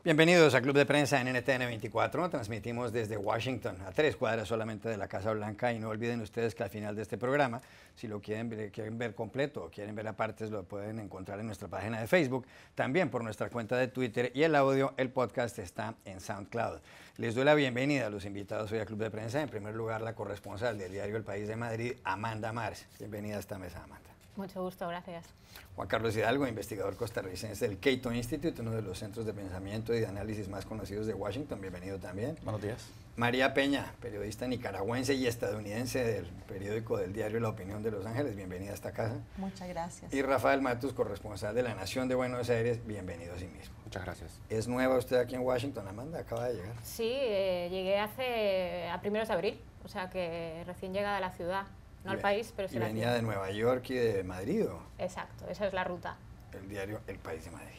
Bienvenidos a Club de Prensa en NTN 24. Transmitimos desde Washington, a 3 cuadras solamente de la Casa Blanca. Y no olviden ustedes que al final de este programa, si lo quieren ver completo o quieren ver a partes, lo pueden encontrar en nuestra página de Facebook, también por nuestra cuenta de Twitter. Y el audio, el podcast está en SoundCloud. Les doy la bienvenida a los invitados hoy a Club de Prensa. En primer lugar, la corresponsal del diario El País de Madrid, Amanda Mars. Bienvenida a esta mesa, Amanda. Mucho gusto, gracias. Juan Carlos Hidalgo, investigador costarricense del Cato Institute, uno de los centros de pensamiento y de análisis más conocidos de Washington. Bienvenido también. Buenos días. María Peña, periodista nicaragüense y estadounidense del periódico del diario La Opinión de Los Ángeles. Bienvenida a esta casa. Muchas gracias. Y Rafael Matus, corresponsal de La Nación de Buenos Aires. Bienvenido a sí mismo. Muchas gracias. ¿Es nueva usted aquí en Washington, Amanda? Acaba de llegar. Sí, llegué a primeros de abril, o sea que recién llegada a la ciudad. No al país, pero sí y la venía ciudad. de Nueva York y de Madrid, ¿o? Exacto, esa es la ruta. El diario El País de Madrid.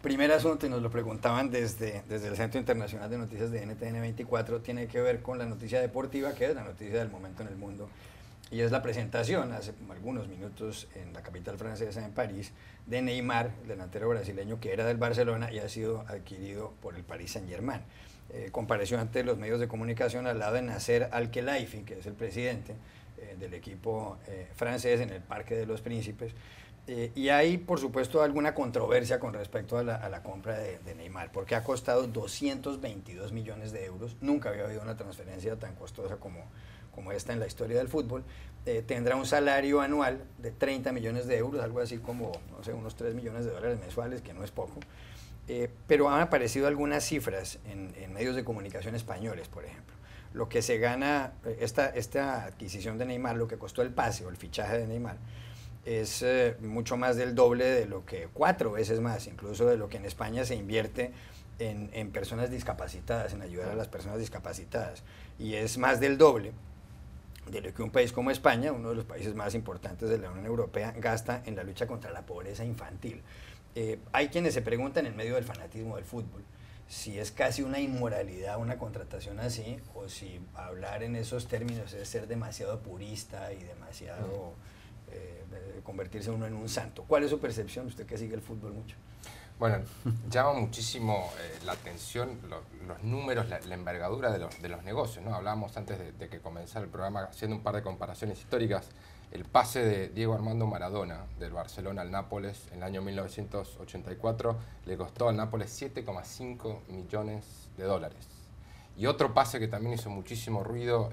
Primer asunto, y nos lo preguntaban desde el Centro Internacional de Noticias de NTN 24, tiene que ver con la noticia deportiva, que es la noticia del momento en el mundo. Y es la presentación, hace algunos minutos en la capital francesa, en París, de Neymar, el delantero brasileño que era del Barcelona y ha sido adquirido por el Paris Saint-Germain. Compareció ante los medios de comunicación al lado de Nasser Al-Khelaifi, que es el presidente del equipo francés en el Parque de los Príncipes. Y hay, por supuesto, alguna controversia con respecto a la compra de Neymar, porque ha costado 222 millones de euros. Nunca había habido una transferencia tan costosa como esta en la historia del fútbol. Tendrá un salario anual de 30 millones de euros, algo así como, no sé, unos 3 millones de dólares mensuales, que no es poco. Pero han aparecido algunas cifras en medios de comunicación españoles, por ejemplo. Lo que se gana, esta adquisición de Neymar, lo que costó el pase o el fichaje de Neymar, es mucho más del doble de lo que, 4 veces más, incluso de lo que en España se invierte en personas discapacitadas, en ayudar a las personas discapacitadas. Y es más del doble de lo que un país como España, uno de los países más importantes de la Unión Europea, gasta en la lucha contra la pobreza infantil. Hay quienes se preguntan en medio del fanatismo del fútbol si es casi una inmoralidad una contratación así, o si hablar en esos términos es ser demasiado purista y demasiado convertirse uno en un santo. ¿Cuál es su percepción, usted que sigue el fútbol mucho? Bueno, llama muchísimo la atención los números, la envergadura de los negocios, ¿no? Hablábamos antes de que comenzara el programa haciendo un par de comparaciones históricas. El pase de Diego Armando Maradona del Barcelona al Nápoles en el año 1984 le costó al Nápoles 7,5 millones de dólares. Y otro pase que también hizo muchísimo ruido,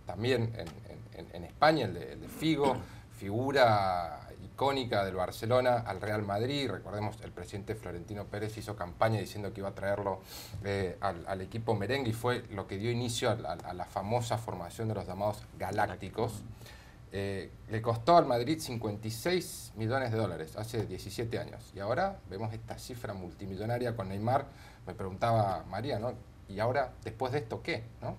también en España, el de Figo, figura icónica del Barcelona al Real Madrid. Recordemos, el presidente Florentino Pérez hizo campaña diciendo que iba a traerlo al equipo merengue y fue lo que dio inicio a la famosa formación de los llamados galácticos. Le costó al Madrid 56 millones de dólares hace 17 años. Y ahora vemos esta cifra multimillonaria con Neymar. Me preguntaba María, ¿no? ¿Y ahora, después de esto, qué? ¿No?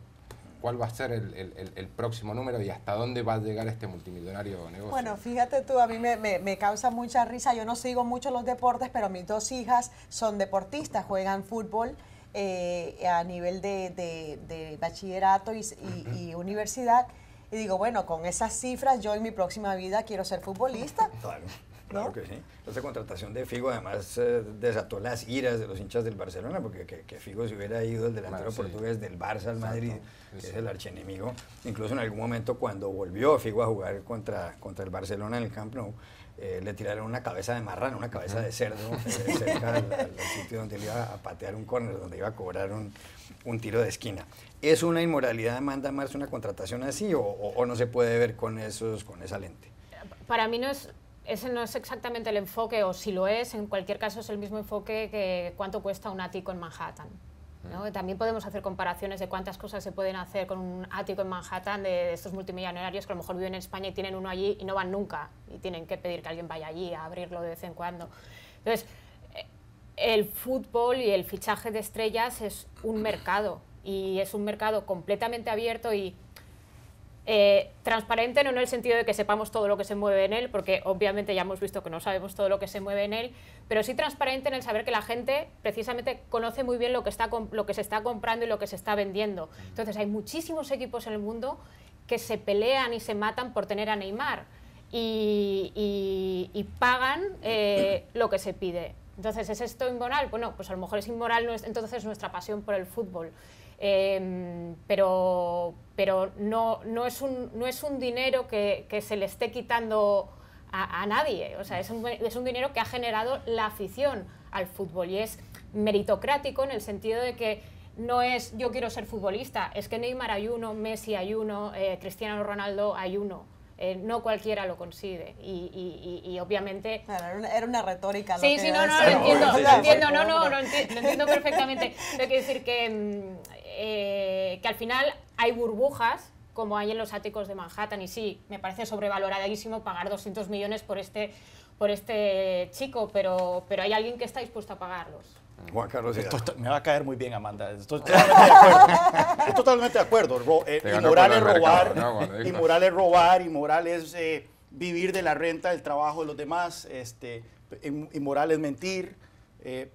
¿Cuál va a ser el próximo número y hasta dónde va a llegar este multimillonario negocio? Bueno, fíjate tú, a mí me causa mucha risa. Yo no sigo mucho los deportes, pero mis 2 hijas son deportistas, juegan fútbol a nivel de bachillerato y universidad. Y digo, bueno, con esas cifras yo en mi próxima vida quiero ser futbolista. Claro, claro, ¿no? Que sí. Esta contratación de Figo además desató las iras de los hinchas del Barcelona, porque que Figo se hubiera ido, el delantero portugués del Barça al Madrid, que es el archienemigo. Incluso en algún momento cuando volvió Figo a jugar contra el Barcelona en el Camp Nou, le tiraron una cabeza de marrano, una cabeza de cerdo, cerca al sitio donde él iba a patear un córner, donde iba a cobrar un tiro de esquina. ¿Es una inmoralidad, Amanda Mars, una contratación así o no se puede ver con esa lente? Para mí ese no es exactamente el enfoque, o si lo es, en cualquier caso es el mismo enfoque que cuánto cuesta un ático en Manhattan, ¿no? También podemos hacer comparaciones de cuántas cosas se pueden hacer con un ático en Manhattan de estos multimillonarios que a lo mejor viven en España y tienen uno allí y no van nunca y tienen que pedir que alguien vaya allí a abrirlo de vez en cuando. Entonces, el fútbol y el fichaje de estrellas es un mercado, y es un mercado completamente abierto y transparente, no en el sentido de que sepamos todo lo que se mueve en él, porque obviamente ya hemos visto que no sabemos todo lo que se mueve en él, pero sí transparente en el saber que la gente precisamente conoce muy bien lo que se está comprando y lo que se está vendiendo. Entonces hay muchísimos equipos en el mundo que se pelean y se matan por tener a Neymar. y pagan lo que se pide. Entonces, ¿es esto inmoral? Bueno, pues a lo mejor es inmoral entonces nuestra pasión por el fútbol. Pero no es un dinero que se le esté quitando a nadie. O sea, es un dinero que ha generado la afición al fútbol y es meritocrático en el sentido de que no es yo quiero ser futbolista, es que Neymar hay uno, Messi hay uno, Cristiano Ronaldo hay uno. No cualquiera lo consigue y obviamente... Claro, era una retórica. Sí, sí, no, lo entiendo, lo entiendo perfectamente. Pero quiero decir que al final hay burbujas, como hay en los áticos de Manhattan, y sí, me parece sobrevaloradísimo pagar 200 millones por este chico, pero hay alguien que está dispuesto a pagarlos. Juan Carlos Hidalgo. Me va a caer muy bien, Amanda. Estoy totalmente de acuerdo. Estoy totalmente de acuerdo. Inmoral es robar, ¿no? Inmoral es robar, inmoral es vivir de la renta del trabajo de los demás, inmoral es mentir,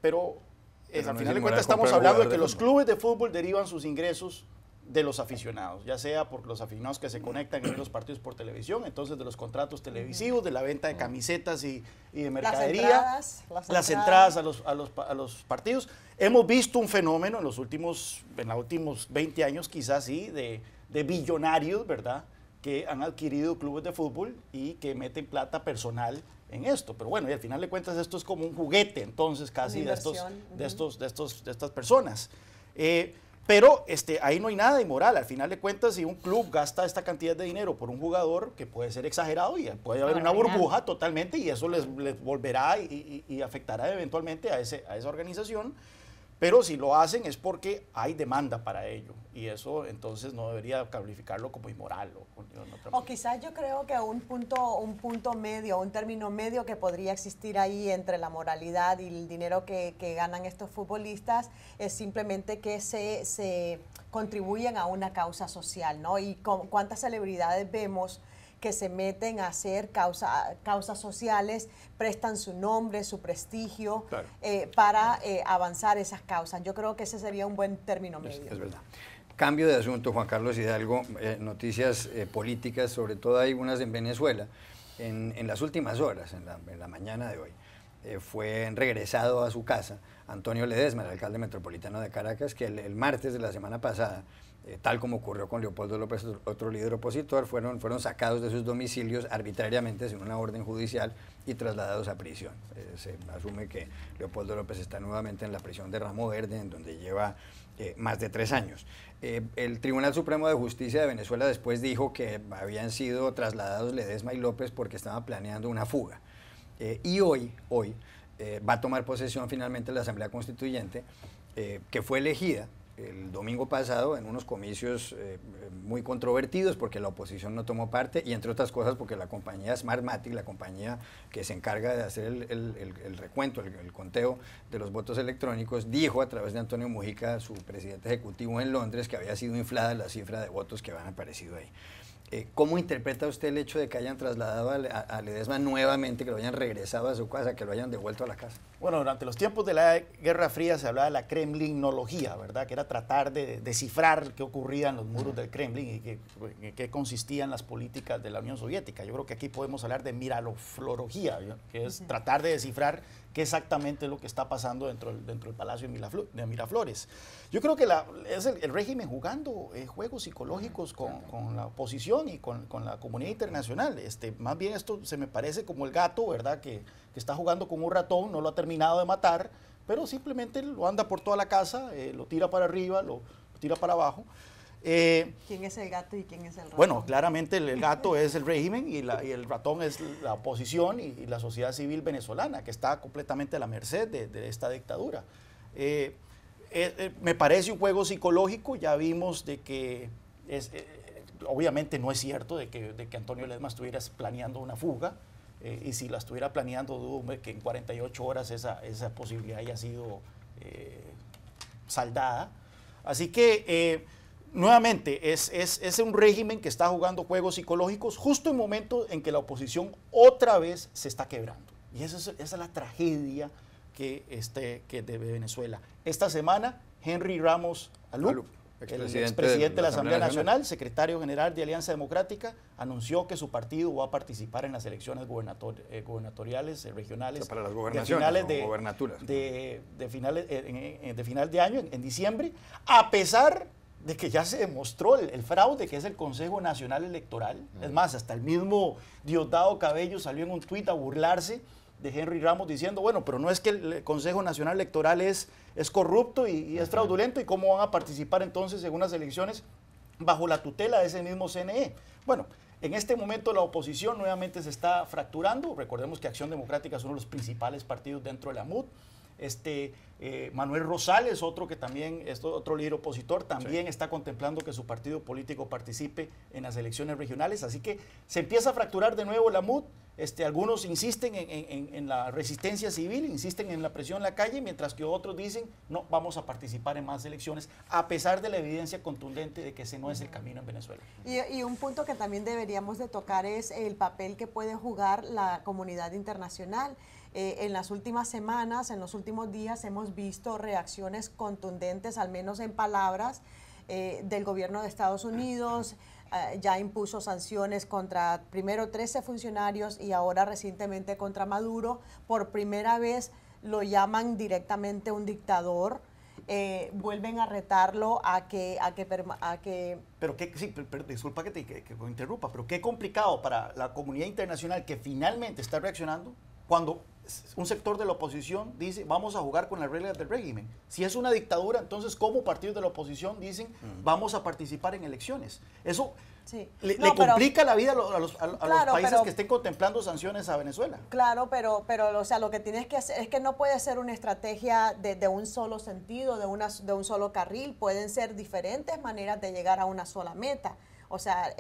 pero al final de cuentas estamos hablando de que los clubes de fútbol derivan sus ingresos de los aficionados, ya sea por los aficionados que se conectan en los partidos por televisión, entonces de los contratos televisivos, de la venta de camisetas y de mercadería, las entradas a los partidos. Hemos visto un fenómeno en los últimos 20 años quizás, sí, de billonarios, ¿verdad?, que han adquirido clubes de fútbol y que meten plata personal en esto. Pero bueno, y al final de cuentas esto es como un juguete, entonces casi de estas personas. Pero ahí no hay nada inmoral. Al final de cuentas, si un club gasta esta cantidad de dinero por un jugador, que puede ser exagerado y puede haber una burbuja totalmente, y eso les volverá y afectará eventualmente a esa organización. Pero si lo hacen es porque hay demanda para ello, y eso entonces no debería calificarlo como inmoral. O quizás yo creo que un punto medio, un término medio que podría existir ahí entre la moralidad y el dinero que ganan estos futbolistas es simplemente que se contribuyen a una causa social, ¿no? Y cuántas celebridades vemos que se meten a hacer causas sociales, prestan su nombre, su prestigio, claro, para avanzar esas causas. Yo creo que ese sería un buen término medio. Es verdad. Cambio de asunto, Juan Carlos Hidalgo, noticias políticas, sobre todo hay unas en Venezuela. En las últimas horas, en la mañana de hoy, fue regresado a su casa Antonio Ledesma, el alcalde metropolitano de Caracas, que el martes de la semana pasada, tal como ocurrió con Leopoldo López, otro líder opositor, fueron sacados de sus domicilios arbitrariamente sin una orden judicial y trasladados a prisión. Se asume que Leopoldo López está nuevamente en la prisión de Ramo Verde, en donde lleva más de 3 años. El Tribunal Supremo de Justicia de Venezuela después dijo que habían sido trasladados Ledesma y López porque estaban planeando una fuga. Y hoy va a tomar posesión finalmente la Asamblea Constituyente, que fue elegida el domingo pasado en unos comicios muy controvertidos porque la oposición no tomó parte, y entre otras cosas porque la compañía Smartmatic, la compañía que se encarga de hacer el recuento, el conteo de los votos electrónicos, dijo a través de Antonio Mujica, su presidente ejecutivo en Londres, que había sido inflada la cifra de votos que habían aparecido ahí. ¿Cómo interpreta usted el hecho de que hayan trasladado a Ledesma nuevamente, que lo hayan regresado a su casa, que lo hayan devuelto a la casa? Bueno, durante los tiempos de la Guerra Fría se hablaba de la kremlinología, ¿verdad? Que era tratar de descifrar qué ocurría en los muros del Kremlin y qué consistían las políticas de la Unión Soviética. Yo creo que aquí podemos hablar de miraloflorología, que es tratar de descifrar qué exactamente es lo que está pasando dentro del Palacio de Miraflores. Yo creo que es el régimen jugando juegos psicológicos con la oposición y con la comunidad internacional. Más bien esto se me parece como el gato, ¿verdad?, que está jugando con un ratón, no lo ha terminado de matar, pero simplemente lo anda por toda la casa, lo tira para arriba, lo tira para abajo. ¿Quién es el gato y quién es el ratón? Bueno, claramente el gato es el régimen y el ratón es la oposición y la sociedad civil venezolana, que está completamente a la merced de esta dictadura. Me parece un juego psicológico. Ya vimos de que obviamente no es cierto de que Antonio Ledesma estuviera planeando una fuga, y si la estuviera planeando, dudo que en 48 horas esa posibilidad haya sido saldada. Así que nuevamente, es un régimen que está jugando juegos psicológicos justo en momentos en que la oposición otra vez se está quebrando. Y esa es la tragedia que de Venezuela. Esta semana, Henry Ramos Alup el expresidente de la Asamblea Nacional, secretario general de Alianza Democrática, anunció que su partido va a participar en las elecciones gubernatoriales, regionales, o sea, para las gobernaciones, de final de año, en diciembre, a pesar de que ya se demostró el fraude que es el Consejo Nacional Electoral. Es más, hasta el mismo Diosdado Cabello salió en un tuit a burlarse de Henry Ramos diciendo, bueno, pero no es que el Consejo Nacional Electoral es corrupto y es fraudulento, y cómo van a participar entonces en unas elecciones bajo la tutela de ese mismo CNE. Bueno, en este momento la oposición nuevamente se está fracturando. Recordemos que Acción Democrática es uno de los principales partidos dentro de la MUD. Manuel Rosales, otro que también es otro líder opositor, también está contemplando que su partido político participe en las elecciones regionales, así que se empieza a fracturar de nuevo la MUD. Algunos insisten en la resistencia civil, insisten en la presión en la calle, mientras que otros dicen, no, vamos a participar en más elecciones, a pesar de la evidencia contundente de que ese no es el camino en Venezuela. Y un punto que también deberíamos de tocar es el papel que puede jugar la comunidad internacional. En las últimas semanas, en los últimos días, hemos visto reacciones contundentes, al menos en palabras, del gobierno de Estados Unidos. Ya impuso sanciones contra primero 13 funcionarios y ahora recientemente contra Maduro. Por primera vez lo llaman directamente un dictador. Vuelven a retarlo a que Pero disculpa que te interrumpa, pero qué complicado para la comunidad internacional que finalmente está reaccionando cuando un sector de la oposición dice, vamos a jugar con las reglas del régimen. Si es una dictadura, entonces, ¿cómo partidos de la oposición dicen, vamos a participar en elecciones? Eso le complica la vida a los países que estén contemplando sanciones a Venezuela. Claro, pero o sea, lo que tienes que hacer es que no puede ser una estrategia de un solo sentido, de un solo carril. Pueden ser diferentes maneras de llegar a una sola meta. O sea,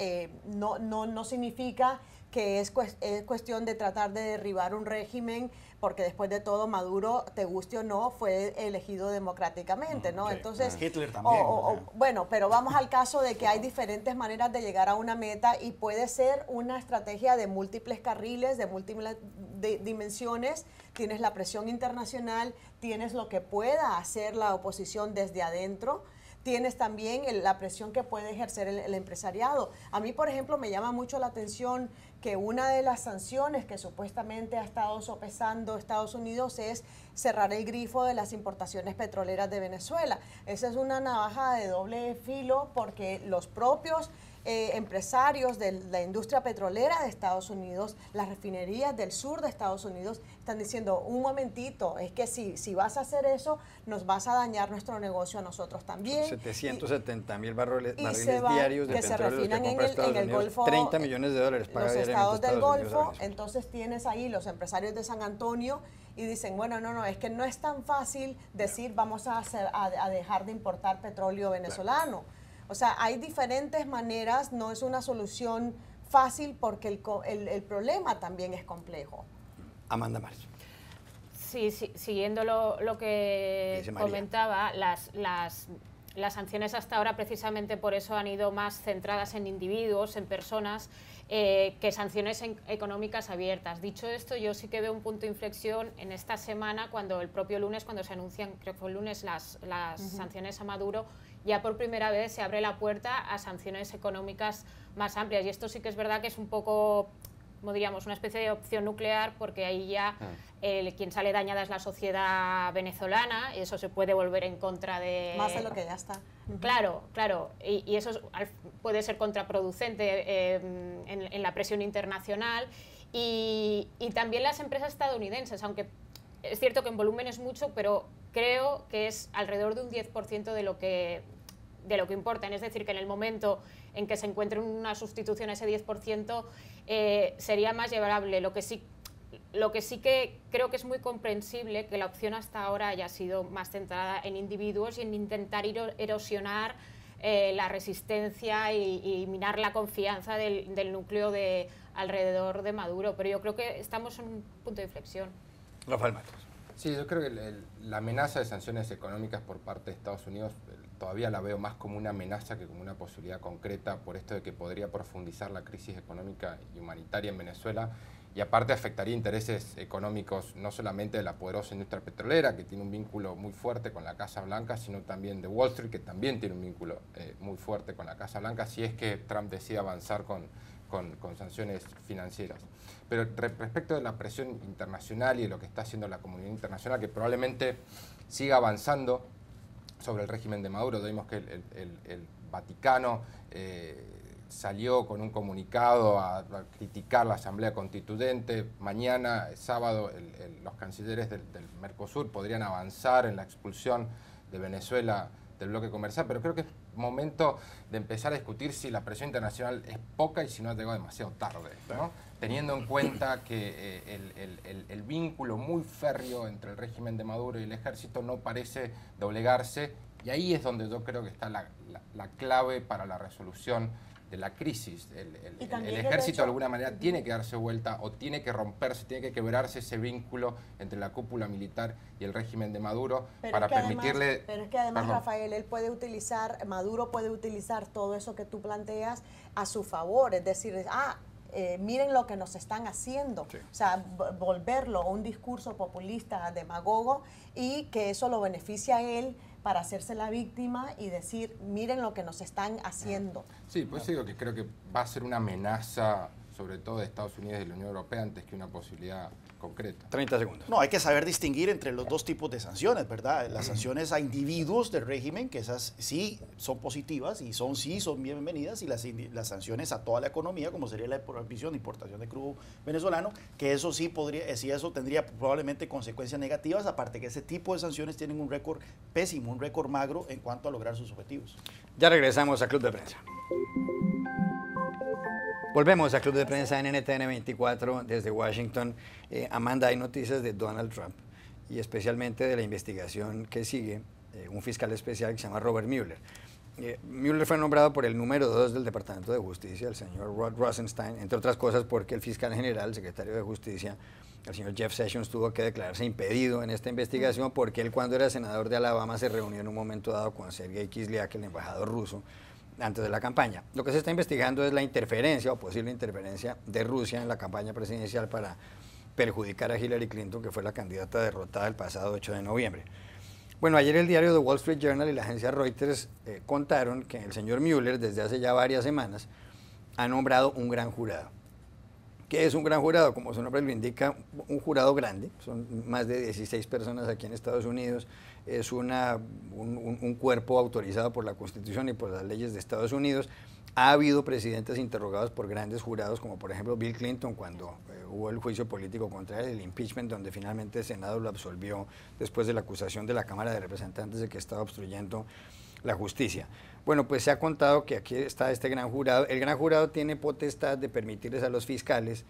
no significa que es cuestión de tratar de derribar un régimen, porque después de todo Maduro, te guste o no, fue elegido democráticamente, ¿no? Entonces, Hitler también. Bueno, pero vamos al caso de que hay diferentes maneras de llegar a una meta y puede ser una estrategia de múltiples carriles, de múltiples dimensiones. Tienes la presión internacional, tienes lo que pueda hacer la oposición desde adentro. Tienes también la presión que puede ejercer el empresariado. A mí, por ejemplo, me llama mucho la atención que una de las sanciones que supuestamente ha estado sopesando Estados Unidos es cerrar el grifo de las importaciones petroleras de Venezuela. Esa es una navaja de doble filo porque los propios empresarios de la industria petrolera de Estados Unidos, las refinerías del sur de Estados Unidos, están diciendo, un momentito, es que si vas a hacer eso, nos vas a dañar nuestro negocio a nosotros también. 770,000 barriles diarios de que se refinan en el Golfo, 30 millones de dólares paga los estados del Golfo. Unidos. Entonces tienes ahí los empresarios de San Antonio y dicen, bueno, no, es que no es tan fácil decir vamos a dejar de importar petróleo venezolano. Claro. O sea, hay diferentes maneras, no es una solución fácil porque el problema también es complejo. Amanda Marzo. Sí, siguiendo lo que comentaba, las sanciones hasta ahora precisamente por eso han ido más centradas en individuos, en personas, que sanciones económicas abiertas. Dicho esto, yo sí que veo un punto de inflexión en esta semana, cuando el propio lunes, cuando se anuncian, creo que fue el lunes, las sanciones a Maduro, ya por primera vez se abre la puerta a sanciones económicas más amplias. Y esto sí que es verdad que es un poco, como diríamos, una especie de opción nuclear, porque ahí ya quien sale dañada es la sociedad venezolana, y eso se puede volver en contra de... Más de lo que ya está. Claro, y eso puede ser contraproducente en la presión internacional. Y también las empresas estadounidenses, aunque es cierto que en volumen es mucho, pero creo que es alrededor de un 10% de lo que importan. Es decir, que en el momento en que se encuentre una sustitución a ese 10%, sería más llevable. Lo que sí que creo que es muy comprensible que la opción hasta ahora haya sido más centrada en individuos y en intentar erosionar la resistencia y minar la confianza del núcleo alrededor de Maduro. Pero yo creo que estamos en un punto de inflexión. Rafael Matos. Sí, yo creo que la amenaza de sanciones económicas por parte de Estados Unidos todavía la veo más como una amenaza que como una posibilidad concreta, por esto de que podría profundizar la crisis económica y humanitaria en Venezuela y aparte afectaría intereses económicos no solamente de la poderosa industria petrolera, que tiene un vínculo muy fuerte con la Casa Blanca, sino también de Wall Street, que también tiene un vínculo muy fuerte con la Casa Blanca, si es que Trump decide avanzar con sanciones financieras. Pero respecto de la presión internacional y de lo que está haciendo la comunidad internacional, que probablemente siga avanzando sobre el régimen de Maduro, vimos que el Vaticano salió con un comunicado a criticar la Asamblea Constituyente. Mañana, sábado, los cancilleres del Mercosur podrían avanzar en la expulsión de Venezuela del bloque comercial, pero creo que es momento de empezar a discutir si la presión internacional es poca y si no ha llegado demasiado tarde, ¿no? Teniendo en cuenta que el vínculo muy férreo entre el régimen de Maduro y el ejército no parece doblegarse, y ahí es donde yo creo que está la clave para la resolución de la crisis. El ejército de alguna manera tiene que darse vuelta o tiene que romperse, tiene que quebrarse ese vínculo entre la cúpula militar y el régimen de Maduro para permitirle... Pero es que además, Rafael, Maduro puede utilizar todo eso que tú planteas a su favor, es decir, miren lo que nos están haciendo, sí. O sea, volverlo un discurso populista, demagogo, y que eso lo beneficia a él para hacerse la víctima y decir, miren lo que nos están haciendo. Sí, pues digo que creo que va a ser una amenaza, sobre todo de Estados Unidos y de la Unión Europea, antes que una posibilidad concreta. 30 segundos. No, hay que saber distinguir entre los dos tipos de sanciones, ¿verdad? Las sanciones a individuos del régimen, que esas sí son positivas y son bienvenidas, y las sanciones a toda la economía, como sería la prohibición de importación de crudo venezolano, que eso sí eso tendría probablemente consecuencias negativas, aparte que ese tipo de sanciones tienen un récord pésimo, un récord magro en cuanto a lograr sus objetivos. Ya regresamos a Club de Prensa. Volvemos a Club de Prensa en NTN 24 desde Washington. Amanda, hay noticias de Donald Trump y especialmente de la investigación que sigue un fiscal especial que se llama Robert Mueller. Mueller fue nombrado por el número 2 del Departamento de Justicia, el señor Rod Rosenstein, entre otras cosas porque el fiscal general, el secretario de Justicia, el señor Jeff Sessions, tuvo que declararse impedido en esta investigación porque él, cuando era senador de Alabama, se reunió en un momento dado con Sergei Kislyak, el embajador ruso, antes de la campaña. Lo que se está investigando es la interferencia o posible interferencia de Rusia en la campaña presidencial para perjudicar a Hillary Clinton, que fue la candidata derrotada el pasado 8 de noviembre. Bueno, ayer el diario The Wall Street Journal y la agencia Reuters contaron que el señor Mueller, desde hace ya varias semanas, ha nombrado un gran jurado. ¿Qué es un gran jurado? Como su nombre lo indica, un jurado grande, son más de 16 personas aquí en Estados Unidos, es un cuerpo autorizado por la Constitución y por las leyes de Estados Unidos. Ha habido presidentes interrogados por grandes jurados, como por ejemplo Bill Clinton, cuando hubo el juicio político contra él, el impeachment, donde finalmente el Senado lo absolvió después de la acusación de la Cámara de Representantes de que estaba obstruyendo la justicia. Bueno, pues se ha contado que aquí está este gran jurado. El gran jurado tiene potestad de permitirles a los fiscales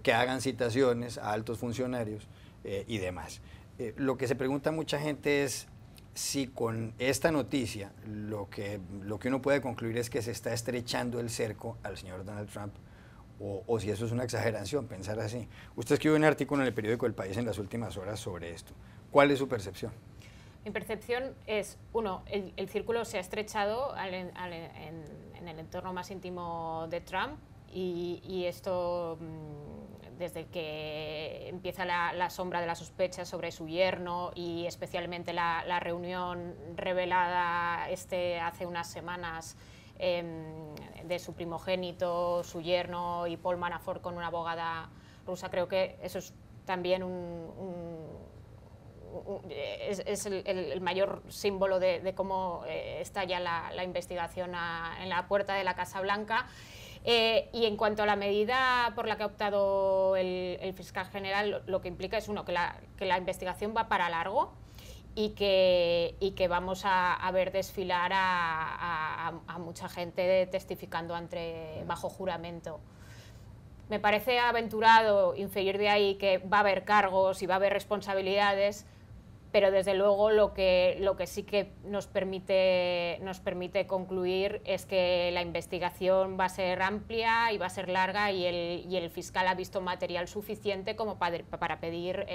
que hagan citaciones a altos funcionarios y demás. Lo que se pregunta mucha gente es si con esta noticia lo que uno puede concluir es que se está estrechando el cerco al señor Donald Trump, o si eso es una exageración, pensar así. Usted escribió un artículo en el periódico El País en las últimas horas sobre esto. ¿Cuál es su percepción? Mi percepción es, uno, el círculo se ha estrechado en el entorno más íntimo de Trump, y esto desde que empieza la sombra de la sospecha sobre su yerno, y especialmente la reunión revelada hace unas semanas de su primogénito, su yerno y Paul Manafort con una abogada rusa. Creo que eso es también es el mayor símbolo de cómo está ya la investigación en la puerta de la Casa Blanca. Y en cuanto a la medida por la que ha optado el fiscal general, lo que implica es, uno, que la investigación va para largo y que vamos a ver desfilar a mucha gente testificando bajo juramento. Me parece aventurado inferir de ahí que va a haber cargos y va a haber responsabilidades, pero desde luego lo que sí que nos permite concluir es que la investigación va a ser amplia y va a ser larga, y el fiscal ha visto material suficiente como para pedir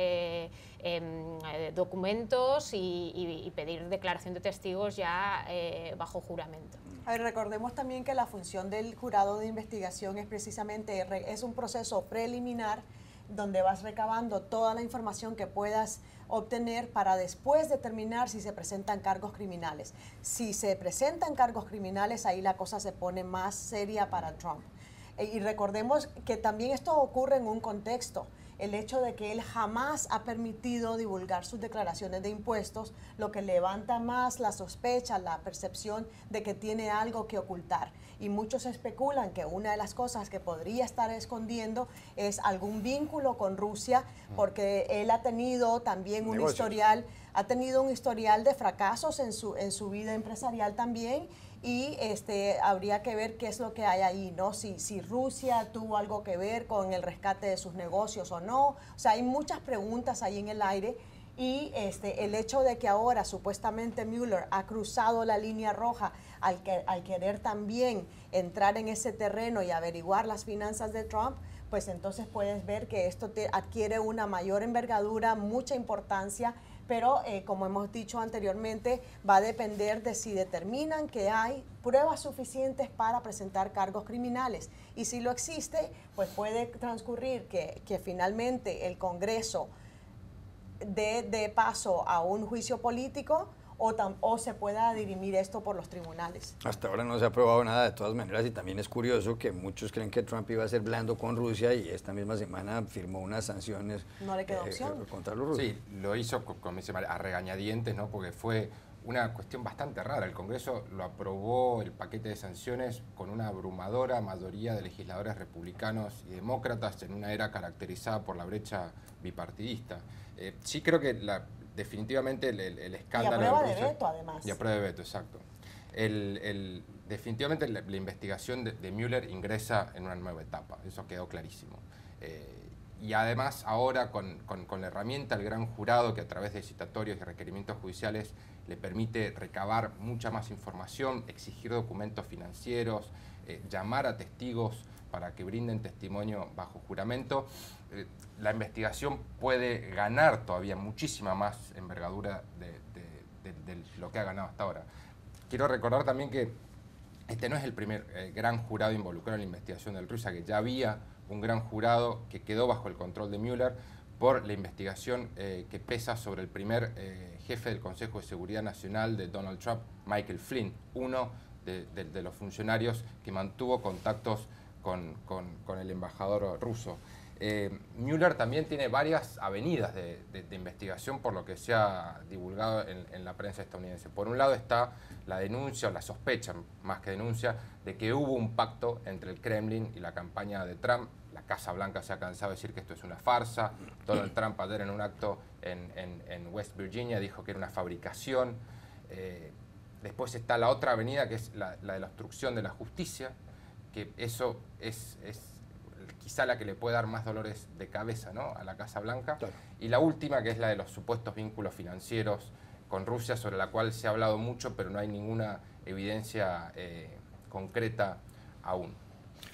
documentos y pedir declaración de testigos ya bajo juramento. A ver, recordemos también que la función del jurado de investigación es precisamente un proceso preliminar donde vas recabando toda la información que puedas obtener para después determinar si se presentan cargos criminales. Si se presentan cargos criminales, ahí la cosa se pone más seria para Trump. Y recordemos que también esto ocurre en un contexto. El hecho de que él jamás ha permitido divulgar sus declaraciones de impuestos, lo que levanta más la sospecha, la percepción de que tiene algo que ocultar. Y muchos especulan que una de las cosas que podría estar escondiendo es algún vínculo con Rusia, porque él ha tenido también un historial de fracasos en su vida empresarial también. Y habría que ver qué es lo que hay ahí, ¿no? Si Rusia tuvo algo que ver con el rescate de sus negocios o no. O sea, hay muchas preguntas ahí en el aire. Y el hecho de que ahora supuestamente Mueller ha cruzado la línea roja al querer también entrar en ese terreno y averiguar las finanzas de Trump, pues entonces puedes ver que esto adquiere una mayor envergadura, mucha importancia, pero como hemos dicho anteriormente, va a depender de si determinan que hay pruebas suficientes para presentar cargos criminales. Y si lo existe, pues puede transcurrir que finalmente el Congreso dé paso a un juicio político o se pueda dirimir esto por los tribunales. Hasta ahora no se ha aprobado nada de todas maneras, y también es curioso que muchos creen que Trump iba a ser blando con Rusia y esta misma semana firmó unas sanciones no le quedó opción contra los rusos. Sí, lo hizo a regañadientes, ¿no? Porque fue una cuestión bastante rara. El Congreso lo aprobó, el paquete de sanciones, con una abrumadora mayoría de legisladores republicanos y demócratas en una era caracterizada por la brecha bipartidista. Sí creo que definitivamente el escándalo... Y a prueba de veto, además. Y a prueba de veto, exacto. Definitivamente la investigación de Mueller ingresa en una nueva etapa, eso quedó clarísimo. Y además ahora con la herramienta del gran jurado, que a través de citatorios y requerimientos judiciales le permite recabar mucha más información, exigir documentos financieros, llamar a testigos para que brinden testimonio bajo juramento, la investigación puede ganar todavía muchísima más envergadura de lo que ha ganado hasta ahora. Quiero recordar también que este no es el primer gran jurado involucrado en la investigación del Rusia, que ya había un gran jurado que quedó bajo el control de Mueller por la investigación que pesa sobre el primer jefe del Consejo de Seguridad Nacional de Donald Trump, Michael Flynn, uno de los funcionarios que mantuvo contactos con el embajador ruso. Mueller también tiene varias avenidas de investigación por lo que se ha divulgado en la prensa estadounidense. Por un lado está la denuncia, o la sospecha, más que denuncia, de que hubo un pacto entre el Kremlin y la campaña de Trump. La Casa Blanca se ha cansado de decir que esto es una farsa. Donald Trump ayer en un acto en West Virginia dijo que era una fabricación. Después está la otra avenida, que es la de la obstrucción de la justicia, que eso es quizá la que le puede dar más dolores de cabeza, ¿no?, a la Casa Blanca. Claro. Y la última, que es la de los supuestos vínculos financieros con Rusia, sobre la cual se ha hablado mucho, pero no hay ninguna evidencia concreta aún.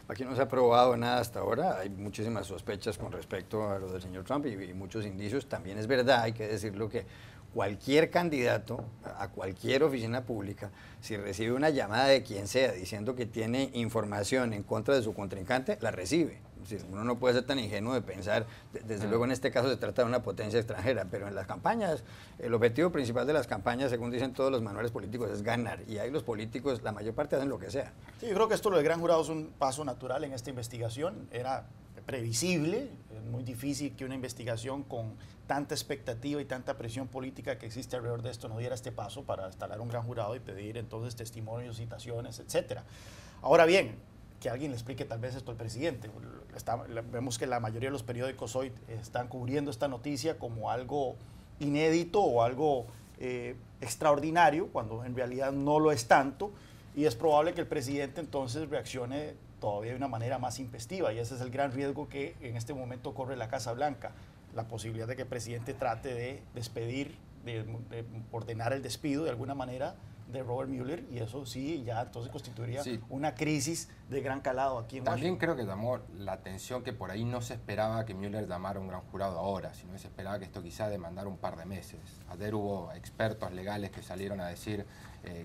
Aquí no se ha probado nada hasta ahora, hay muchísimas sospechas con respecto a lo del señor Trump y muchos indicios. También es verdad, hay que decirlo, que cualquier candidato a cualquier oficina pública, si recibe una llamada de quien sea diciendo que tiene información en contra de su contrincante, la recibe. Uno no puede ser tan ingenuo de pensar, desde luego en este caso se trata de una potencia extranjera, pero en las campañas, el objetivo principal de las campañas, según dicen todos los manuales políticos, es ganar, y ahí los políticos, la mayor parte, hacen lo que sea. Sí, yo creo que esto, lo del gran jurado, es un paso natural en esta investigación. Era previsible, es muy difícil que una investigación con tanta expectativa y tanta presión política que existe alrededor de esto no diera este paso para instalar un gran jurado y pedir entonces testimonios, citaciones, etcétera. Ahora bien, que alguien le explique tal vez esto al presidente. Vemos que la mayoría de los periódicos hoy están cubriendo esta noticia como algo inédito o algo extraordinario, cuando en realidad no lo es tanto, y es probable que el presidente entonces reaccione todavía de una manera más intempestiva, y ese es el gran riesgo que en este momento corre la Casa Blanca, la posibilidad de que el presidente trate de despedir, de ordenar el despido de alguna manera de Robert Mueller, y eso sí ya entonces constituiría una crisis de gran calado aquí en También Washington. creo que llamó la atención que por ahí no se esperaba que Mueller llamara a un gran jurado ahora, sino que se esperaba que esto quizá demandara un par de meses. Ayer hubo expertos legales que salieron a decir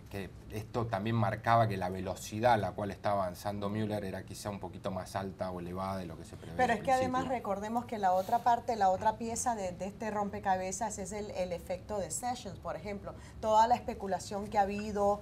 que esto también marcaba que la velocidad a la cual estaba avanzando Mueller era quizá un poquito más alta o elevada de lo que se preveía. Pero es que además recordemos que la otra parte, la otra pieza de este rompecabezas es el efecto de Sessions, por ejemplo. Toda la especulación que ha habido,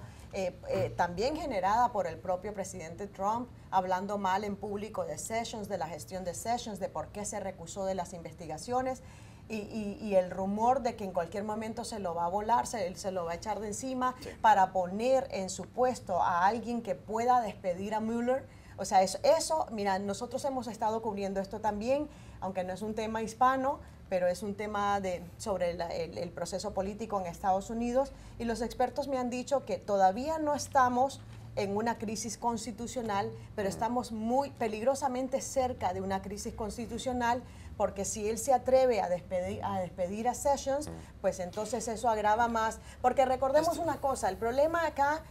también generada por el propio presidente Trump, hablando mal en público de Sessions, de la gestión de Sessions, de por qué se recusó de las investigaciones. Y el rumor de que en cualquier momento se lo va a volar, se lo va a echar de encima para poner en su puesto a alguien que pueda despedir a Mueller. O sea, eso, mira, nosotros hemos estado cubriendo esto también, aunque no es un tema hispano, pero es un tema sobre el proceso político en Estados Unidos. Y los expertos me han dicho que todavía no estamos en una crisis constitucional, pero estamos muy peligrosamente cerca de una crisis constitucional, porque si él se atreve a despedir a Sessions, pues entonces eso agrava más. Porque recordemos una cosa, el problema acá,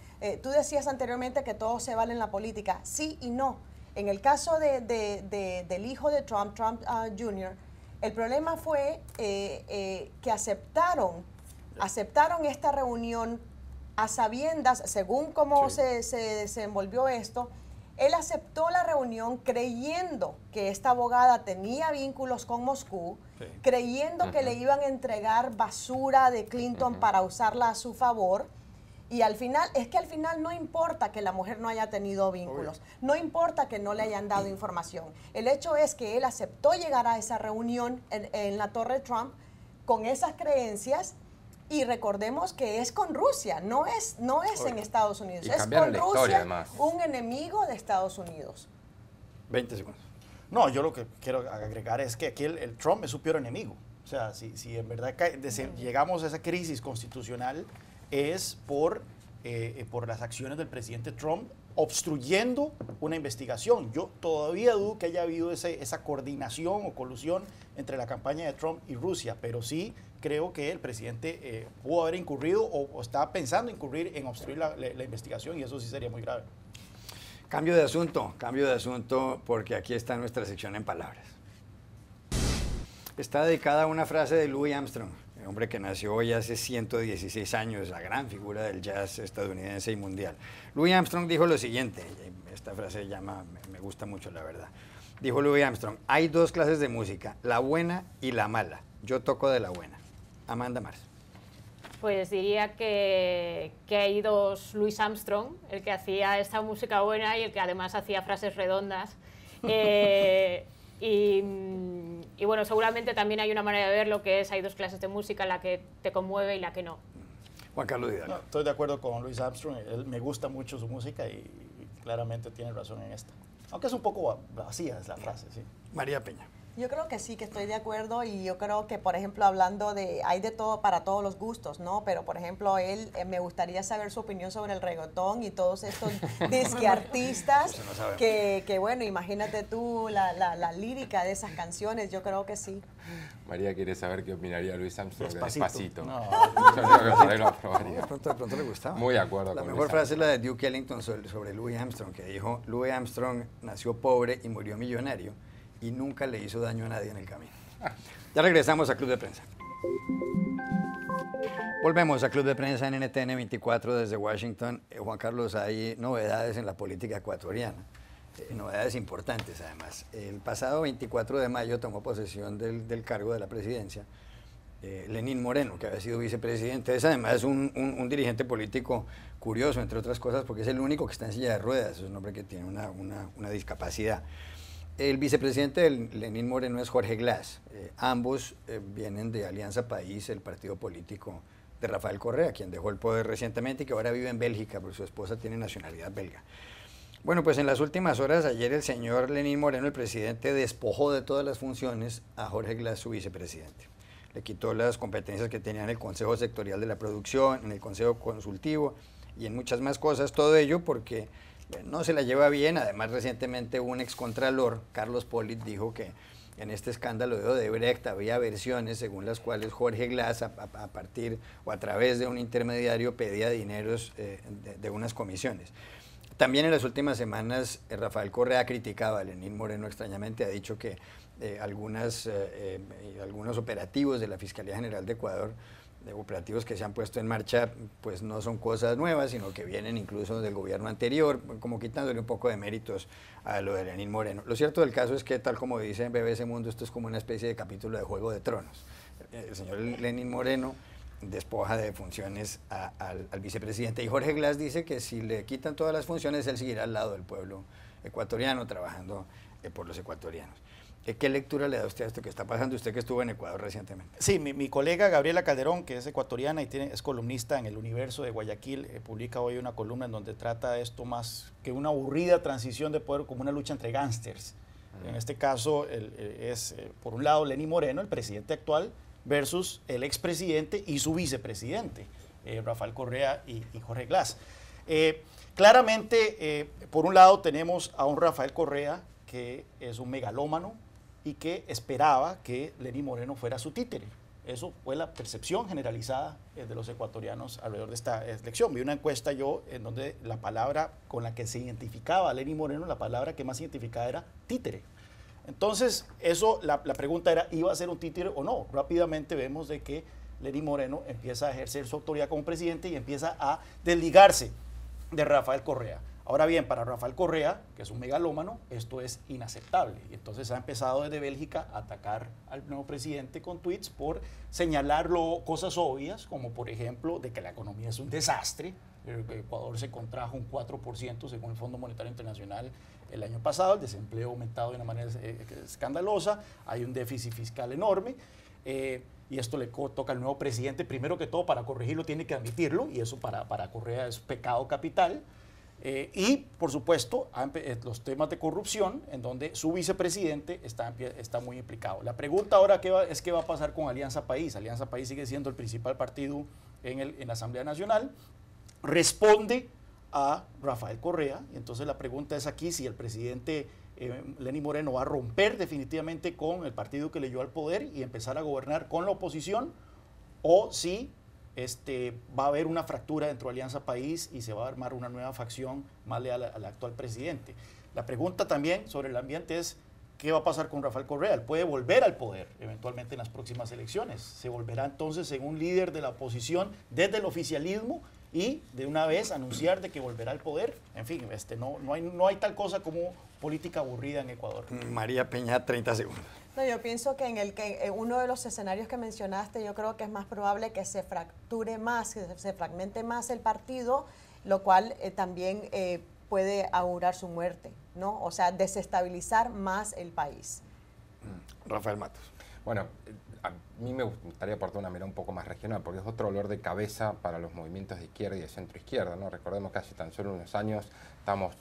tú decías anteriormente que todo se vale en la política, sí y no. En el caso del hijo de Trump, Jr., el problema fue que aceptaron esta reunión a sabiendas, según cómo se desenvolvió esto. Él aceptó la reunión creyendo que esta abogada tenía vínculos con Moscú, creyendo que le iban a entregar basura de Clinton para usarla a su favor. Y al final no importa que la mujer no haya tenido vínculos, no importa que no le hayan dado información. El hecho es que él aceptó llegar a esa reunión en la Torre Trump con esas creencias. Y recordemos que es con Rusia, no es en Estados Unidos, es con Rusia, un enemigo de Estados Unidos. 20 segundos. No, yo lo que quiero agregar es que aquí el Trump es su peor enemigo. O sea, si en verdad llegamos a esa crisis constitucional es por las acciones del presidente Trump obstruyendo una investigación. Yo todavía dudo que haya habido esa coordinación o colusión entre la campaña de Trump y Rusia, pero sí creo que el presidente pudo haber incurrido o estaba pensando incurrir en obstruir la investigación, y eso sí sería muy grave. Cambio de asunto, porque aquí está nuestra sección en palabras. Está dedicada a una frase de Louis Armstrong, el hombre que nació hoy hace 116 años, la gran figura del jazz estadounidense y mundial. Louis Armstrong dijo lo siguiente, esta frase me gusta mucho, la verdad. Dijo Louis Armstrong: hay dos clases de música, la buena y la mala. Yo toco de la buena. Amanda Mars. Pues diría que hay dos Louis Armstrong, el que hacía esta música buena y el que además hacía frases redondas. Y bueno, seguramente también hay una manera de ver lo que es, hay dos clases de música, la que te conmueve y la que no. Juan Carlos Hidalgo. No, estoy de acuerdo con Louis Armstrong, me gusta mucho su música y claramente tiene razón en esta. Aunque es un poco vacía es la frase, sí. María Peña. Yo creo que sí, que estoy de acuerdo, y yo creo que, por ejemplo, hablando hay de todo para todos los gustos, ¿no? Pero, por ejemplo, me gustaría saber su opinión sobre el reggaetón y todos estos disqueartistas que, bueno, imagínate tú la lírica de esas canciones, yo creo que sí. María quiere saber qué opinaría Louis Armstrong de Despacito. No. Yo creo que por ahí lo aprobaría. De pronto le gustaba. Muy de acuerdo La con mejor frase es la de Duke Ellington sobre Louis Armstrong, que dijo: Louis Armstrong nació pobre y murió millonario, y nunca le hizo daño a nadie en el camino. Ya regresamos a Club de Prensa. Volvemos a Club de Prensa en NTN 24 desde Washington. Juan Carlos, hay novedades en la política ecuatoriana, novedades importantes además. El pasado 24 de mayo tomó posesión del cargo de la presidencia Lenín Moreno, que había sido vicepresidente. Es además un dirigente político curioso, entre otras cosas, porque es el único que está en silla de ruedas, es un hombre que tiene una discapacidad. El vicepresidente de Lenín Moreno es Jorge Glass. Ambos vienen de Alianza País, el partido político de Rafael Correa, quien dejó el poder recientemente y que ahora vive en Bélgica, porque su esposa tiene nacionalidad belga. Bueno, pues en las últimas horas, ayer el señor Lenín Moreno, el presidente, despojó de todas las funciones a Jorge Glass, su vicepresidente. Le quitó las competencias que tenía en el Consejo Sectorial de la Producción, en el Consejo Consultivo y en muchas más cosas. Todo ello porque no se la lleva bien. Además, recientemente un excontralor, Carlos Polit, dijo que en este escándalo de Odebrecht había versiones según las cuales Jorge Glass, a partir o a través de un intermediario, pedía dineros de unas comisiones. También en las últimas semanas Rafael Correa ha criticado a Lenín Moreno extrañamente, ha dicho que algunos operativos de la Fiscalía General de Ecuador, operativos que se han puesto en marcha, pues no son cosas nuevas, sino que vienen incluso del gobierno anterior, como quitándole un poco de méritos a lo de Lenín Moreno. Lo cierto del caso es que, tal como dice en BBC Mundo, esto es como una especie de capítulo de Juego de Tronos. El señor Lenín Moreno despoja de funciones al vicepresidente, y Jorge Glass dice que si le quitan todas las funciones, él seguirá al lado del pueblo ecuatoriano, trabajando por los ecuatorianos. ¿Qué lectura le da usted a esto que está pasando, usted que estuvo en Ecuador recientemente? Sí, mi colega Gabriela Calderón, que es ecuatoriana y es columnista en El Universo de Guayaquil, publica hoy una columna en donde trata esto más que una aburrida transición de poder, como una lucha entre gángsters. En este caso es, por un lado, Lenín Moreno, el presidente actual, versus el expresidente y su vicepresidente, Rafael Correa y Jorge Glass. Claramente, por un lado tenemos a un Rafael Correa que es un megalómano y que esperaba que Lenín Moreno fuera su títere. Eso fue la percepción generalizada de los ecuatorianos alrededor de esta elección. Vi una encuesta yo en donde la palabra con la que se identificaba a Lenín Moreno, la palabra que más identificaba era títere. Entonces, la pregunta era, ¿iba a ser un títere o no? Rápidamente vemos de que Lenín Moreno empieza a ejercer su autoridad como presidente y empieza a desligarse de Rafael Correa. Ahora bien, para Rafael Correa, que es un megalómano, esto es inaceptable. Y entonces ha empezado desde Bélgica a atacar al nuevo presidente con tweets por señalarlo cosas obvias, como por ejemplo de que la economía es un desastre. Ecuador se contrajo un 4% según el Fondo Monetario Internacional el año pasado, el desempleo ha aumentado de una manera escandalosa, hay un déficit fiscal enorme. Y esto le toca al nuevo presidente, primero que todo, para corregirlo tiene que admitirlo, y eso para Correa es pecado capital. Y, por supuesto, los temas de corrupción, en donde su vicepresidente está muy implicado. La pregunta ahora es qué va a pasar con Alianza País. Alianza País sigue siendo el principal partido en la Asamblea Nacional. Responde a Rafael Correa, y entonces la pregunta es aquí si el presidente Lenín Moreno va a romper definitivamente con el partido que le dio al poder y empezar a gobernar con la oposición, o si va a haber una fractura dentro de Alianza País y se va a armar una nueva facción más leal al actual presidente. La pregunta también sobre el ambiente es ¿qué va a pasar con Rafael Correa? Él puede volver al poder eventualmente en las próximas elecciones. Se volverá entonces en un líder de la oposición desde el oficialismo y de una vez anunciar de que volverá al poder. En fin, no hay tal cosa como política aburrida en Ecuador. María Peña, 30 segundos. No, yo pienso que en uno de los escenarios que mencionaste, yo creo que es más probable que se fracture más, que se fragmente más el partido, lo cual también puede augurar su muerte, ¿no? O sea, desestabilizar más el país. Rafael Matos. Bueno, a mí me gustaría aportar una mirada un poco más regional, porque es otro dolor de cabeza para los movimientos de izquierda y de centro izquierda, ¿no? Recordemos que hace tan solo unos años estamos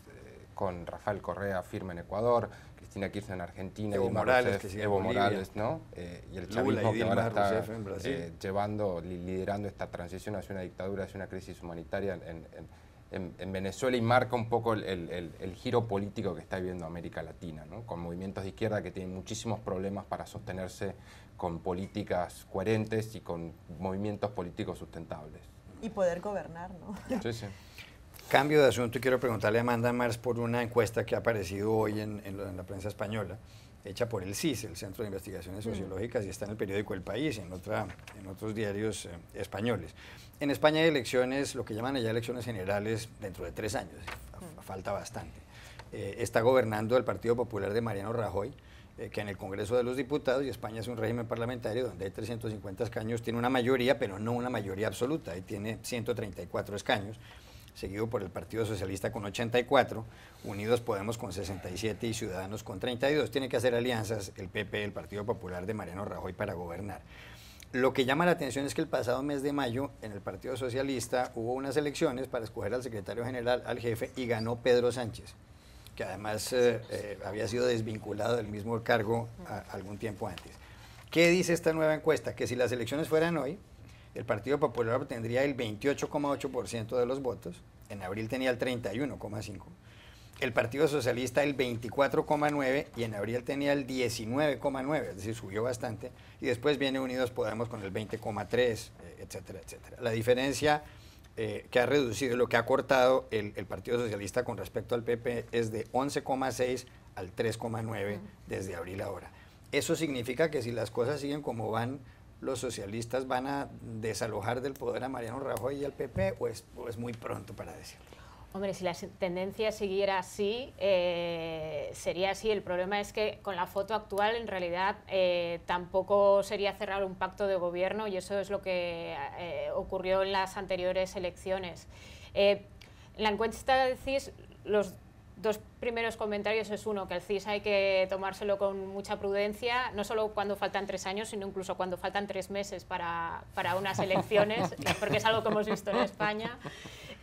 con Rafael Correa firme en Ecuador, Cristina Kirchner en Argentina, Evo Morales, ¿no? Y el chavismo que ahora está Rousseff liderando esta transición hacia una dictadura, hacia una crisis humanitaria en Venezuela, y marca un poco el giro político que está viviendo América Latina, ¿no? Con movimientos de izquierda que tienen muchísimos problemas para sostenerse con políticas coherentes y con movimientos políticos sustentables. Y poder gobernar, ¿no? Sí, sí. Cambio de asunto y quiero preguntarle a Amanda Mars por una encuesta que ha aparecido hoy en la prensa española, hecha por el CIS, el Centro de Investigaciones Sociológicas, y está en el periódico El País y en otros diarios españoles. En España hay elecciones, lo que llaman allá elecciones generales, dentro de 3 años, falta bastante. Está gobernando el Partido Popular de Mariano Rajoy, que en el Congreso de los Diputados, y España es un régimen parlamentario donde hay 350 escaños, tiene una mayoría, pero no una mayoría absoluta, ahí tiene 134 escaños, seguido por el Partido Socialista con 84, Unidos Podemos con 67 y Ciudadanos con 32. Tiene que hacer alianzas el PP, el Partido Popular de Mariano Rajoy, para gobernar. Lo que llama la atención es que el pasado mes de mayo en el Partido Socialista hubo unas elecciones para escoger al secretario general, al jefe, y ganó Pedro Sánchez, que además había sido desvinculado del mismo cargo algún tiempo antes. ¿Qué dice esta nueva encuesta? Que si las elecciones fueran hoy, el Partido Popular obtendría el 28,8% de los votos, en abril tenía el 31,5%, el Partido Socialista el 24,9% y en abril tenía el 19,9%, es decir, subió bastante, y después viene Unidos Podemos con el 20,3%, etcétera, etcétera. La diferencia que ha reducido, lo que ha cortado el Partido Socialista con respecto al PP es de 11,6 al 3,9 desde abril ahora. Eso significa que si las cosas siguen como van, los socialistas van a desalojar del poder a Mariano Rajoy y al PP, o es muy pronto para decirlo. Hombre, si la tendencia siguiera así, sería así. El problema es que con la foto actual, en realidad, tampoco sería cerrar un pacto de gobierno, y eso es lo que ocurrió en las anteriores elecciones. La encuesta del CIS, los dos primeros comentarios es uno, que el CIS hay que tomárselo con mucha prudencia, no solo cuando faltan 3 años, sino incluso cuando faltan 3 meses para unas elecciones, porque es algo que hemos visto en España.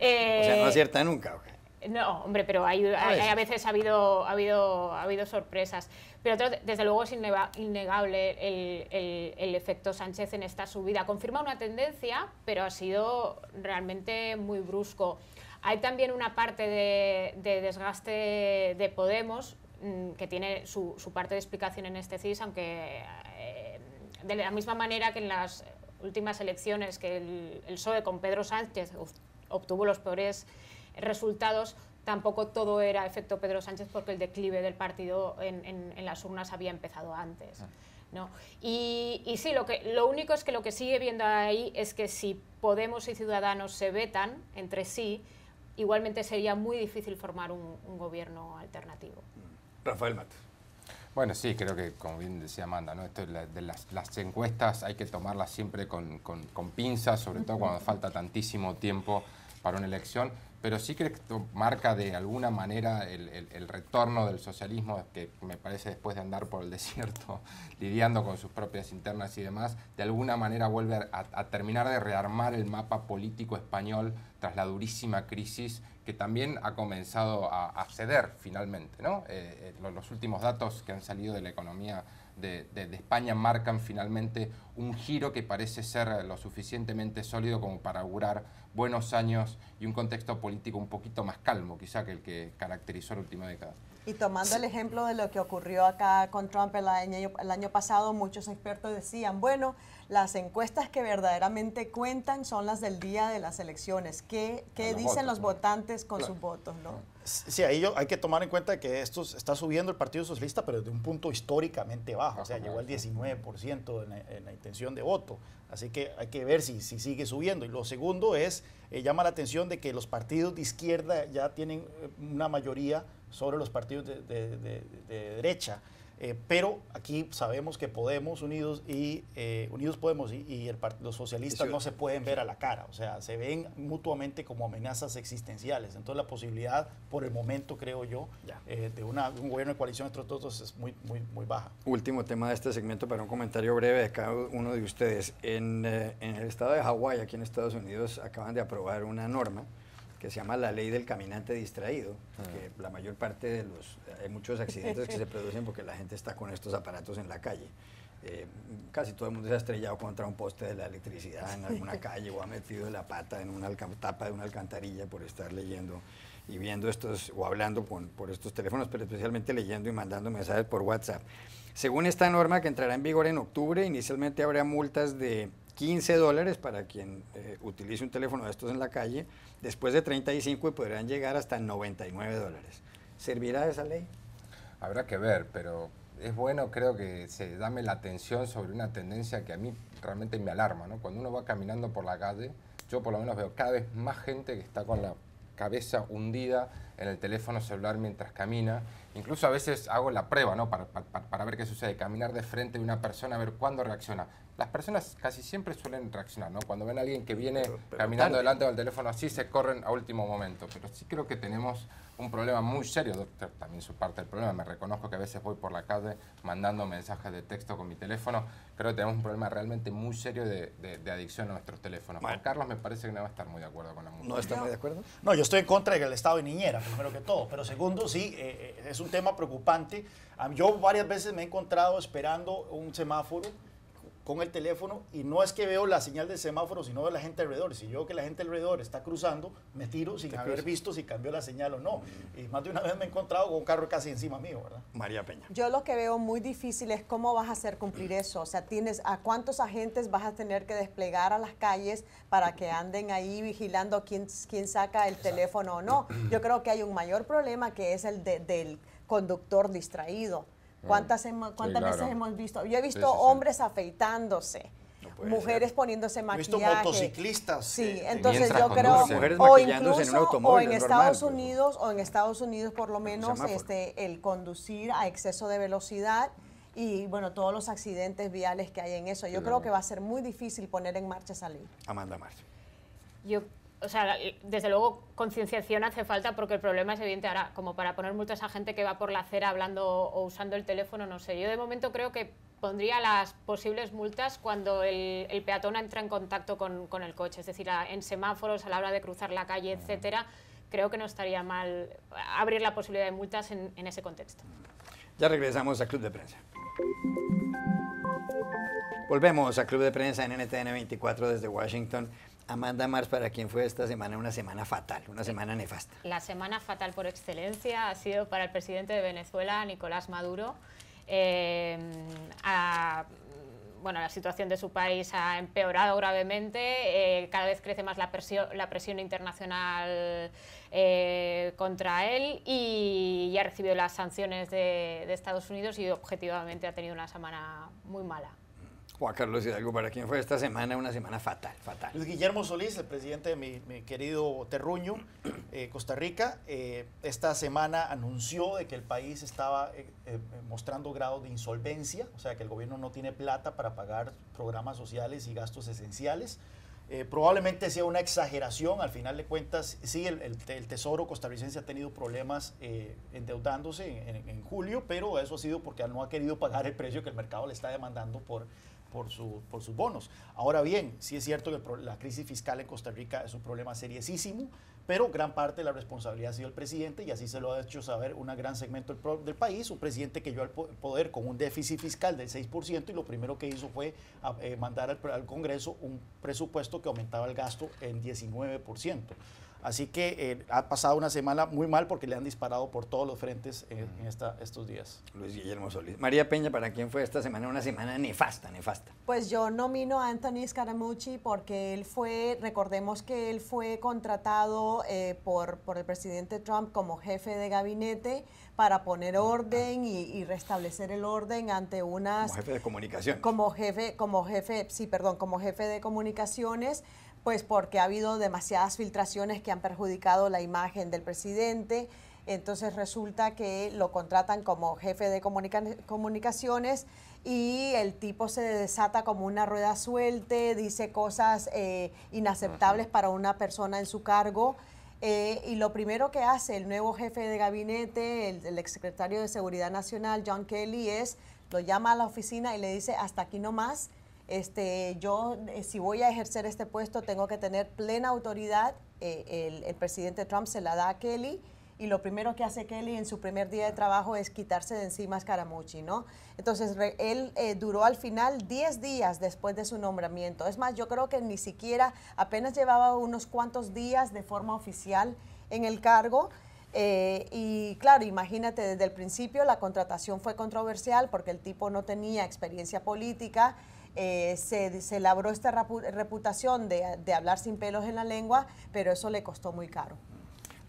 O sea, no acierta nunca. Okay. No, hombre, pero a veces ha habido sorpresas. Pero desde luego es innegable el efecto Sánchez en esta subida. Confirma una tendencia, pero ha sido realmente muy brusco. Hay también una parte de desgaste de Podemos, que tiene su parte de explicación en este CIS, aunque de la misma manera que en las últimas elecciones que el PSOE con Pedro Sánchez obtuvo los peores resultados, tampoco todo era efecto Pedro Sánchez, porque el declive del partido en las urnas había empezado antes, ¿no? Y sí, lo único es que lo que sigue viendo ahí es que si Podemos y Ciudadanos se vetan entre sí, igualmente sería muy difícil formar un gobierno alternativo. Rafael Matos. Bueno, sí, creo que, como bien decía Amanda, ¿no? Esto de las encuestas hay que tomarlas siempre con pinzas, sobre todo cuando falta tantísimo tiempo para una elección, pero sí creo que esto marca de alguna manera el retorno del socialismo, que me parece, después de andar por el desierto lidiando con sus propias internas y demás, de alguna manera vuelve a terminar de rearmar el mapa político español tras la durísima crisis que también ha comenzado a ceder finalmente, ¿no? Los últimos datos que han salido de la economía de España marcan finalmente un giro que parece ser lo suficientemente sólido como para augurar buenos años y un contexto político un poquito más calmo, quizá, que el que caracterizó la última década. Y tomando el ejemplo de lo que ocurrió acá con Trump el año pasado, muchos expertos decían, bueno, las encuestas que verdaderamente cuentan son las del día de las elecciones. ¿Qué dicen los votantes con sus votos, ¿no? Sí, ahí hay que tomar en cuenta que esto está subiendo el Partido Socialista, pero desde un punto históricamente bajo. O sea, llegó al 19% en la intención de voto. Así que hay que ver si sigue subiendo. Y lo segundo es, llama la atención de que los partidos de izquierda ya tienen una mayoría sobre los partidos de derecha. Pero aquí sabemos que Podemos, Unidos Podemos y los socialistas no se pueden ver a la cara, o sea, se ven mutuamente como amenazas existenciales. Entonces la posibilidad, por el momento, creo yo, de un gobierno de coalición entre todos es muy baja. Último tema de este segmento para un comentario breve de cada uno de ustedes. En el estado de Hawái, aquí en Estados Unidos, acaban de aprobar una norma que se llama la ley del caminante distraído, que la mayor parte hay muchos accidentes que se producen porque la gente está con estos aparatos en la calle. Casi todo el mundo se ha estrellado contra un poste de la electricidad en alguna calle o ha metido la pata en una tapa de una alcantarilla por estar leyendo y viendo estos o hablando por estos teléfonos, pero especialmente leyendo y mandando mensajes por WhatsApp. Según esta norma, que entrará en vigor en octubre, inicialmente habrá multas de $15 para quien utilice un teléfono de estos en la calle, después de 35 y podrán llegar hasta $99. ¿Servirá esa ley? Habrá que ver, pero es bueno, creo que se dame la atención sobre una tendencia que a mí realmente me alarma, ¿no? Cuando uno va caminando por la calle, yo por lo menos veo cada vez más gente que está con la cabeza hundida en el teléfono celular mientras camina. Incluso a veces hago la prueba, ¿no? Para ver qué sucede, caminar de frente de una persona, a ver cuándo reacciona. Las personas casi siempre suelen reaccionar, ¿no? Cuando ven a alguien que viene caminando delante del teléfono así, se corren a último momento. Pero sí creo que tenemos un problema muy serio, doctor, también su parte del problema. Me reconozco que a veces voy por la calle mandando mensajes de texto con mi teléfono. Creo que tenemos un problema realmente muy serio de adicción a nuestros teléfonos. Juan Carlos me parece que no va a estar muy de acuerdo con la música. ¿No está muy de acuerdo? No, yo estoy en contra del estado de niñera, primero que todo. Pero segundo, sí, es un tema preocupante. Yo varias veces me he encontrado esperando un semáforo con el teléfono y no es que veo la señal del semáforo, sino de la gente alrededor. Si yo veo que la gente alrededor está cruzando, me tiro sin haber visto si cambió la señal o no. Y más de una vez me he encontrado con un carro casi encima mío, ¿verdad? María Peña. Yo lo que veo muy difícil es cómo vas a hacer cumplir eso. O sea, ¿a cuántos agentes vas a tener que desplegar a las calles para que anden ahí vigilando quién saca el teléfono o no? Yo creo que hay un mayor problema que es el del conductor distraído. ¿Cuántas veces hemos visto? Yo he visto hombres afeitándose, mujeres poniéndose maquillaje. He visto motociclistas. Sí, entonces yo creo, o incluso en Estados Unidos por lo menos el conducir a exceso de velocidad y bueno, todos los accidentes viales que hay en eso. Yo creo que va a ser muy difícil poner en marcha esa ley. Amanda Marzo. O sea, desde luego concienciación hace falta porque el problema es evidente. Ahora, como para poner multas a gente que va por la acera hablando o usando el teléfono, no sé. Yo de momento creo que pondría las posibles multas cuando el peatón entra en contacto con el coche, es decir, en semáforos, a la hora de cruzar la calle, etcétera. Creo que no estaría mal abrir la posibilidad de multas en ese contexto. Ya regresamos a Club de Prensa. Volvemos a Club de Prensa en NTN 24 desde Washington. Amanda Mars, ¿para quién fue esta semana una semana fatal, una semana nefasta? La semana fatal por excelencia ha sido para el presidente de Venezuela, Nicolás Maduro. Bueno, la situación de su país ha empeorado gravemente, cada vez crece más la presión internacional contra él y ha recibido las sanciones de Estados Unidos y objetivamente ha tenido una semana muy mala. Juan Carlos Hidalgo, ¿para quién fue esta semana una semana fatal? Luis Guillermo Solís, el presidente de mi querido terruño, Costa Rica, esta semana anunció de que el país estaba mostrando grados de insolvencia, o sea que el gobierno no tiene plata para pagar programas sociales y gastos esenciales. Probablemente sea una exageración, al final de cuentas, sí, el Tesoro costarricense ha tenido problemas endeudándose en julio, pero eso ha sido porque no ha querido pagar el precio que el mercado le está demandando por sus bonos. Ahora bien, sí es cierto que la crisis fiscal en Costa Rica es un problema seriosísimo, pero gran parte de la responsabilidad ha sido el presidente y así se lo ha hecho saber un gran segmento del país, un presidente que llegó al poder con un déficit fiscal del 6% y lo primero que hizo fue mandar al Congreso un presupuesto que aumentaba el gasto en 19%. Así que ha pasado una semana muy mal porque le han disparado por todos los frentes en estos días. Luis Guillermo Solís. María Peña, ¿para quién fue esta semana una semana nefasta? Pues yo nomino a Anthony Scaramucci porque recordemos que él fue contratado por el presidente Trump como jefe de gabinete para poner orden y restablecer el orden ante unas... Como jefe de comunicación. Como jefe de comunicaciones, pues porque ha habido demasiadas filtraciones que han perjudicado la imagen del presidente. Entonces resulta que lo contratan como jefe de comunicaciones y el tipo se desata como una rueda suelte, dice cosas inaceptables para una persona en su cargo. Y lo primero que hace el nuevo jefe de gabinete, el exsecretario de Seguridad Nacional, John Kelly, lo llama a la oficina y le dice, hasta aquí no más. Yo, si voy a ejercer este puesto, tengo que tener plena autoridad. El presidente Trump se la da a Kelly y lo primero que hace Kelly en su primer día de trabajo es quitarse de encima a Scaramucci, ¿no? Entonces, él duró al final 10 días después de su nombramiento. Es más, yo creo que ni siquiera, apenas llevaba unos cuantos días de forma oficial en el cargo. Y claro, imagínate, desde el principio la contratación fue controversial porque el tipo no tenía experiencia política. Se labró esta reputación de hablar sin pelos en la lengua, pero eso le costó muy caro.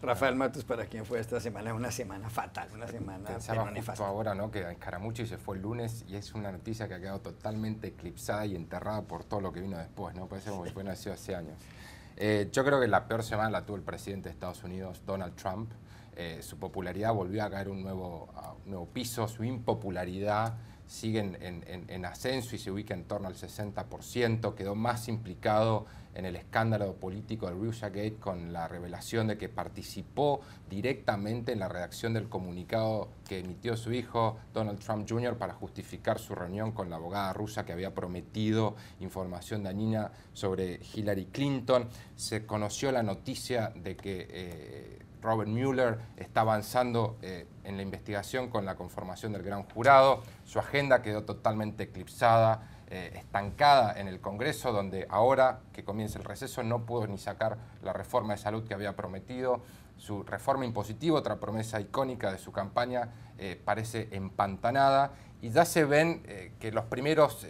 Rafael Matos, ¿para quién fue esta semana una semana fatal, una semana Pensaba nefasta? justo ahora, ¿no?, que Scaramucci se fue el lunes y es una noticia que ha quedado totalmente eclipsada y enterrada por todo lo que vino después, ¿no? Parece como que fue nacido hace años. Yo creo que la peor semana la tuvo el presidente de Estados Unidos, Donald Trump. Su popularidad volvió a caer a un nuevo piso, su impopularidad sigue en ascenso y se ubica en torno al 60%, quedó más implicado en el escándalo político del Russiagate con la revelación de que participó directamente en la redacción del comunicado que emitió su hijo Donald Trump Jr. para justificar su reunión con la abogada rusa que había prometido información dañina sobre Hillary Clinton. Se conoció la noticia de que Robert Mueller está avanzando en la investigación con la conformación del gran jurado. Su agenda quedó totalmente eclipsada. estancada en el Congreso, donde ahora que comienza el receso no pudo ni sacar la reforma de salud que había prometido. Su reforma impositiva, otra promesa icónica de su campaña, parece empantanada, y ya se ven que los primeros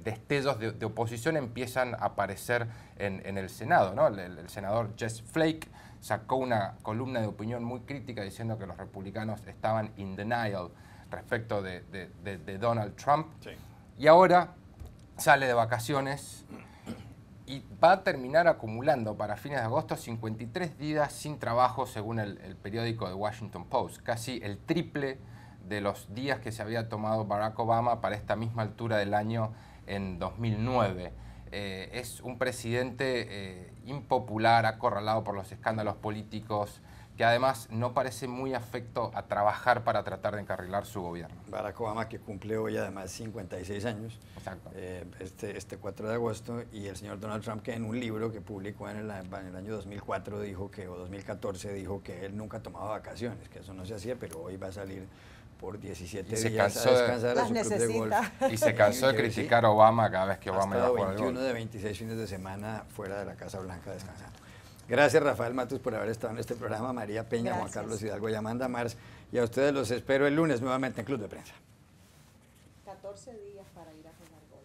destellos de oposición empiezan a aparecer en el Senado, ¿no? El senador Jeff Flake sacó una columna de opinión muy crítica diciendo que los republicanos estaban in denial respecto de Donald Trump. Sí. Y ahora sale de vacaciones y va a terminar acumulando para fines de agosto 53 días sin trabajo, según el periódico The Washington Post, casi el triple de los días que se había tomado Barack Obama para esta misma altura del año en 2009. Es un presidente impopular, acorralado por los escándalos políticos, que además no parece muy afecto a trabajar para tratar de encarrilar su gobierno. Barack Obama, que cumple hoy además 56 años, este 4 de agosto, y el señor Donald Trump, que en un libro que publicó en el año 2004 dijo que, o 2014 dijo que él nunca tomaba vacaciones, que eso no se hacía, pero hoy va a salir por 17 días a descansar a su club de golf. Y se cansó de criticar a Obama cada vez que Obama iba a jugar 21 de 26 fines de semana fuera de la Casa Blanca descansando. Gracias, Rafael Matus, por haber estado en este programa, María Peña, Juan Carlos Hidalgo y Amanda Mars, y a ustedes los espero el lunes nuevamente en Club de Prensa. 14 días para ir a jugar golf.